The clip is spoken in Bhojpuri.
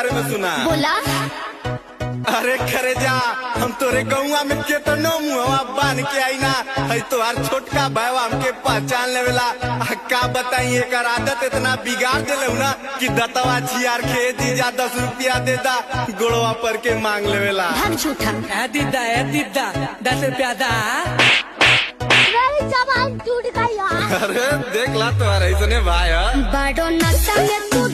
बारे में सुना। बोला। अरे खरे जा, हम तोरे गौवा में केतनो मुहवा बान के आई ना, है तोहार छोटका भाई हमके पहचान लेवेला। का बताई एकर आदत इतना बिगाड़ देले ना कि दतवा छियार के दीजा 10 रुपया दे दा, गोड़वा पर के मांग लेवेला। भाग झूठा। दीदा 10 रुपया दा। मेरी जबान टूट गई यार। अरे देख ला तुम्हारा इसने भाई बड़ो नशा में तू